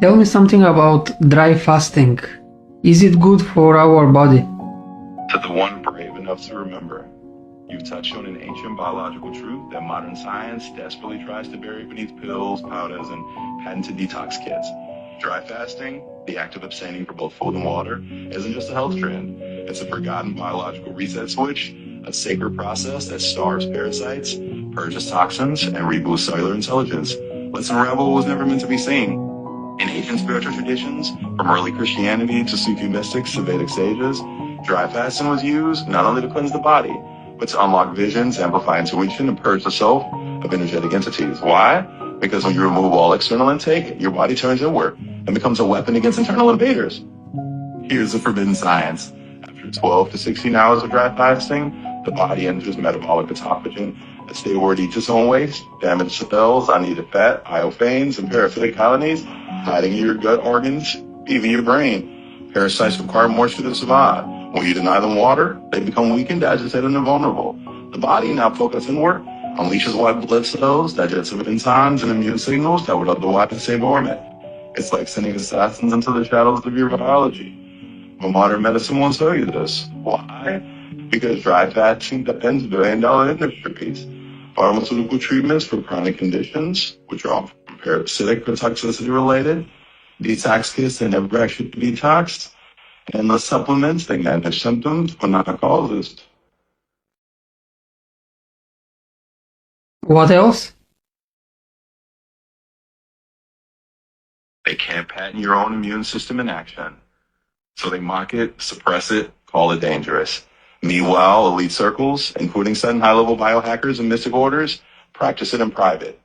Tell me something about dry fasting. Is it good for our body? To the one brave enough to remember, you've touched on an ancient biological truth that modern science desperately tries to bury beneath pills, powders, and patented detox kits. Dry fasting, the act of abstaining from both food and water, isn't just a health trend. It's a forgotten biological reset switch, a sacred process that starves parasites, purges toxins, and reboosts cellular intelligence. Let's unravel what was never meant to be seen. In ancient spiritual traditions, from early Christianity to Sufi mystics to Vedic sages, dry fasting was used not only to cleanse the body, but to unlock visions, amplify intuition, and purge the self of energetic entities. Why? Because when you remove all external intake, your body turns inward and becomes a weapon against internal invaders. Here's the forbidden science. After 12 to 16 hours of dry fasting, the body enters metabolic autophagy, a state where it eats its own waste, damaged cells, unneeded fat, iophanes, and parasitic colonies, hiding in your gut organs, even your brain. Parasites require moisture to survive. When you deny them water, they become weakened, agitated, and vulnerable. The body, now focused inward, unleashes white blood cells, digestive enzymes, and immune signals that would otherwise stay dormant. It's like sending assassins into the shadows of your biology. But modern medicine won't tell you this. Why? Because dry fasting depends billion-dollar industries. Pharmaceutical treatments for chronic conditions, which are often parasitic or toxicity related, detox kits that never actually detoxed, and the supplements that manage symptoms but not causes. What else? They can't patent your own immune system in action. So they mock it, suppress it, call it dangerous. Meanwhile, elite circles, including certain high-level biohackers and mystic orders, practice it in private.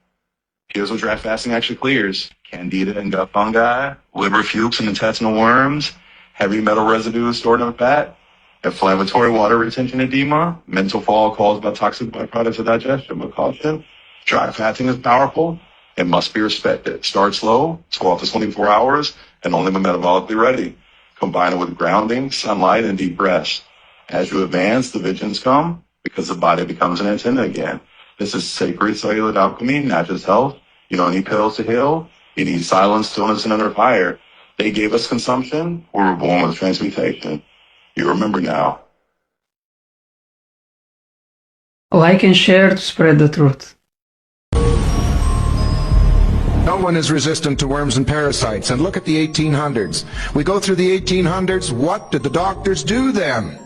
Here's what dry fasting actually clears: candida and gut fungi, liver flukes and intestinal worms, heavy metal residues stored in fat, inflammatory water retention edema, mental fog caused by toxic byproducts of digestion. But caution, dry fasting is powerful. It must be respected. Start slow, 12 to 24 hours, and only when metabolically ready. Combine it with grounding, sunlight, and deep rest. As you advance, the visions come because the body becomes an antenna again. This is sacred cellular alchemy, not just health. You don't need pills to heal. You need silence, stillness, and inner fire. They gave us consumption. We were born with transmutation. You remember now. Like and share to spread the truth. No one is resistant to worms and parasites. And look at the 1800s. We go through the 1800s. What did the doctors do then?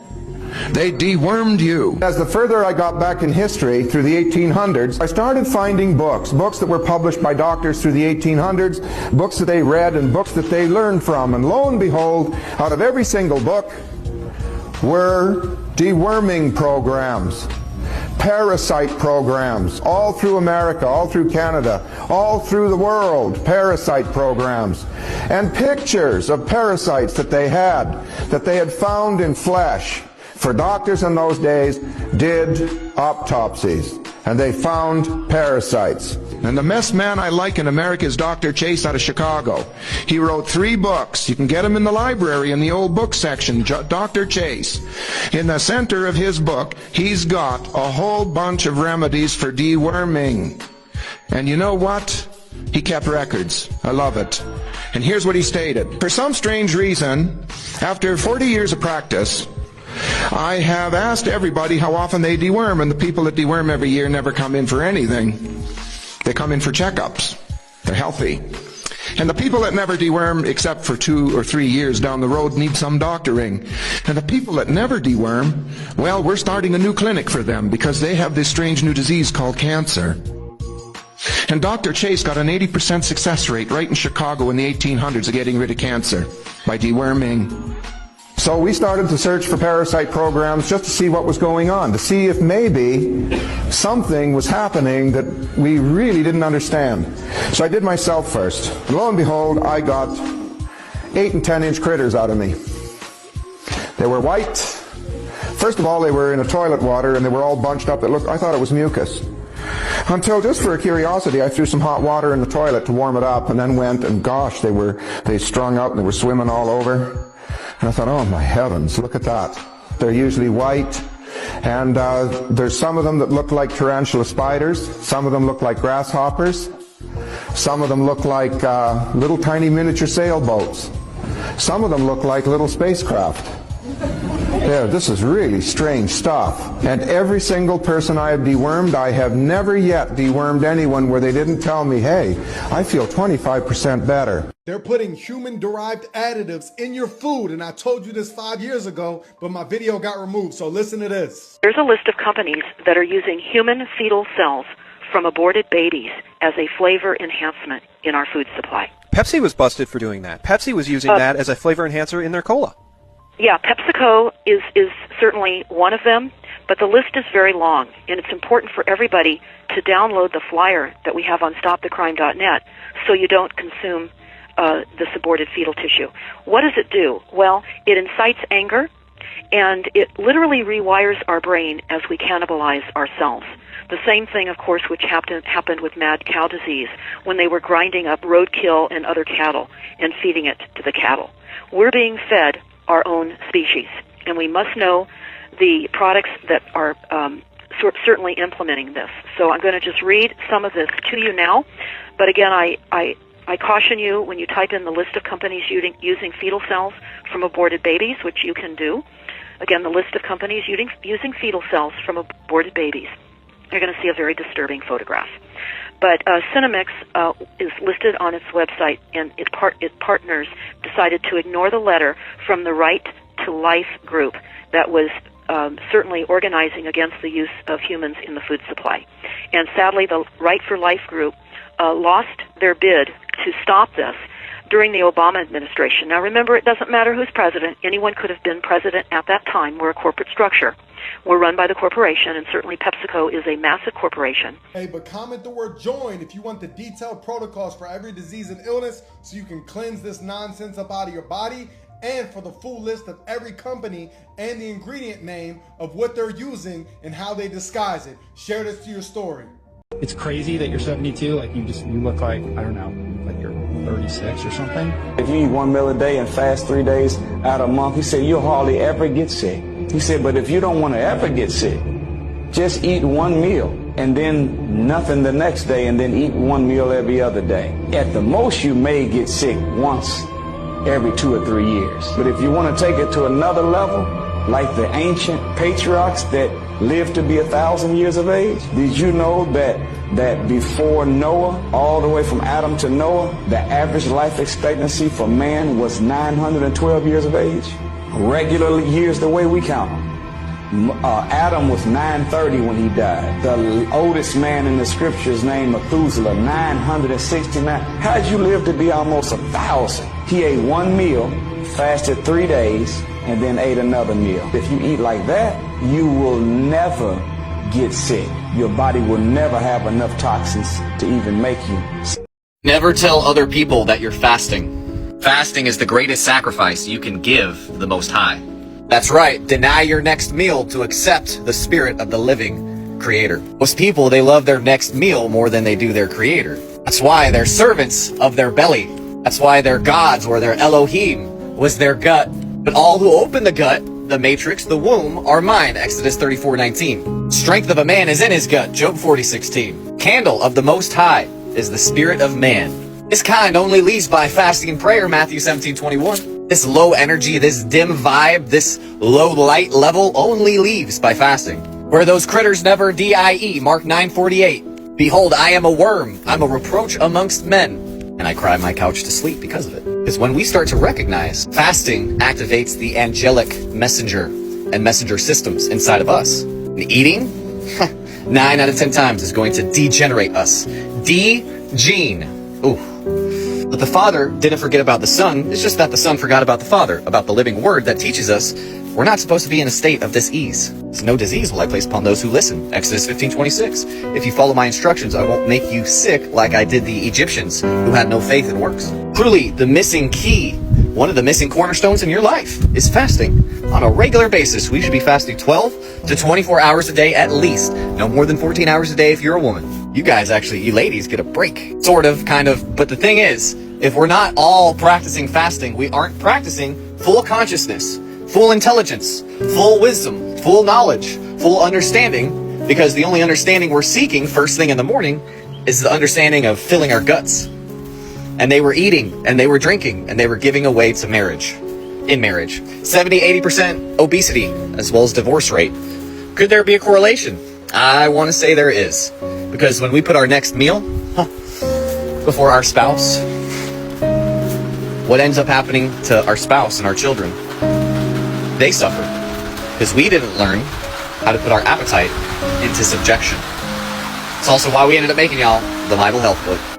They dewormed you. As the further I got back in history through the 1800s, I started finding books that were published by doctors through the 1800s, books that they read and books that they learned from. And lo and behold, out of every single book were deworming programs, parasite programs, all through America, all through Canada, all through the world, parasite programs, and pictures of parasites that they had found in flesh. For doctors in those days did autopsies, and they found parasites. And the best man I like in America is Dr. Chase out of Chicago. He wrote 3 books. You can get them in the library in the old book section. Dr. Chase. In the center of his book, he's got a whole bunch of remedies for deworming. And you know what? He kept records. I love it. And here's what he stated. For some strange reason, after 40 years of practice, I have asked everybody how often they deworm, and the people that deworm every year never come in for anything. They come in for checkups. They're healthy. And the people that never deworm, except for 2 or 3 years down the road, need some doctoring. And the people that never deworm, well, we're starting a new clinic for them because they have this strange new disease called cancer. And Dr. Chase got an 80% success rate right in Chicago in the 1800s of getting rid of cancer by deworming. So we started to search for parasite programs just to see what was going on, to see if maybe something was happening that we really didn't understand. So I did myself first. And lo and behold, I got 8 and 10-inch critters out of me. They were white. First of all, they were in a toilet water, and they were all bunched up. I thought it was mucus. Until, just for a curiosity, I threw some hot water in the toilet to warm it up, and then went, and gosh, they strung out and they were swimming all over. And I thought, oh my heavens, look at that. They're usually white, and there's some of them that look like tarantula spiders, some of them look like grasshoppers, Some of them look like little tiny miniature sailboats. Some of them look like little spacecraft. Yeah, this is really strange stuff. And every single person I have dewormed, I have never yet dewormed anyone where they didn't tell me, hey, I feel 25% better. They're putting human-derived additives in your food, and I told you this 5 years ago, but my video got removed, so listen to this. There's a list of companies that are using human fetal cells from aborted babies as a flavor enhancement in our food supply. Pepsi was busted for doing that. Pepsi was using that as a flavor enhancer in their cola. Yeah, PepsiCo is certainly one of them, but the list is very long, and it's important for everybody to download the flyer that we have on stopthecrime.net so you don't consume this aborted fetal tissue. What does it do? Well, it incites anger, and it literally rewires our brain as we cannibalize ourselves. The same thing, of course, which happened with mad cow disease when they were grinding up roadkill and other cattle and feeding it to the cattle. We're being fed our own species, and we must know the products that are certainly implementing this. So I'm going to just read some of this to you now, but again, I caution you when you type in the list of companies using fetal cells from aborted babies, which you can do. Again, the list of companies using fetal cells from aborted babies. You're going to see a very disturbing photograph. But Cinemix is listed on its website, and its partners decided to ignore the letter from the Right to Life group that was certainly organizing against the use of humans in the food supply. And sadly, the Right for Life group lost their bid to stop this during the Obama administration. Now remember, it doesn't matter who's president. Anyone could have been president at that time. We're a corporate structure. We're run by the corporation, and certainly PepsiCo is a massive corporation. Hey, but comment the word join if you want the detailed protocols for every disease and illness so you can cleanse this nonsense up out of your body, and for the full list of every company and the ingredient name of what they're using and how they disguise it. Share this to your story. It's crazy that you're 72, like you look like, I don't know, like you're 36 or something. If you eat 1 meal a day and fast 3 days out of a month, he said, you'll hardly ever get sick. He said, but if you don't want to ever get sick, just eat 1 meal and then nothing the next day and then eat 1 meal every other day. At the most, you may get sick once every 2 or 3 years. But if you want to take it to another level, like the ancient patriarchs that lived to be 1,000 years of age, did you know that before Noah, all the way from Adam to Noah, the average life expectancy for man was 912 years of age? Regular years the way we count them. Adam was 930 when he died. The oldest man in the scriptures named Methuselah, 969. How'd you live to be almost 1,000? He ate 1 meal, fasted 3 days, and then ate another meal. If you eat like that, you will never get sick. Your body will never have enough toxins to even make you sick. Never tell other people that you're fasting. Fasting is the greatest sacrifice you can give the Most High. That's right, deny your next meal to accept the spirit of the living Creator. Most people, they love their next meal more than they do their Creator. That's why they're servants of their belly. That's why their gods or their Elohim was their gut. But all who open the gut, the matrix, the womb, are mine, Exodus 34:19. Strength of a man is in his gut, Job 40:16. Candle of the Most High is the spirit of man. This kind only leaves by fasting and prayer, Matthew 17:21. This low energy, this dim vibe, this low light level only leaves by fasting. Where those critters never die, Mark 9:48. Behold, I am a worm, I'm a reproach amongst men, and I cry my couch to sleep because of it. Because when we start to recognize, fasting activates the angelic messenger and messenger systems inside of us. And eating, 9 out of 10 times is going to degenerate us. D-gene. Ooh. But the Father didn't forget about the Son. It's just that the Son forgot about the Father, about the living Word that teaches us we're not supposed to be in a state of dis-ease. No disease will I place upon those who listen. Exodus 15:26. If you follow my instructions, I won't make you sick like I did the Egyptians who had no faith in works. Truly, the missing key, one of the missing cornerstones in your life is fasting. On a regular basis, we should be fasting 12 to 24 hours a day at least. No more than 14 hours a day if you're a woman. You guys actually, you ladies, get a break. Sort of, kind of. But the thing is, if we're not all practicing fasting, we aren't practicing full consciousness, full intelligence, full wisdom, full knowledge, full understanding, because the only understanding we're seeking first thing in the morning is the understanding of filling our guts. And they were eating, and they were drinking, and they were giving away to marriage. In marriage. 70-80% obesity, as well as divorce rate. Could there be a correlation? I want to say there is. Because when we put our next meal before our spouse, what ends up happening to our spouse and our children? They suffer. Because we didn't learn how to put our appetite into subjection. It's also why we ended up making y'all the Bible Health book.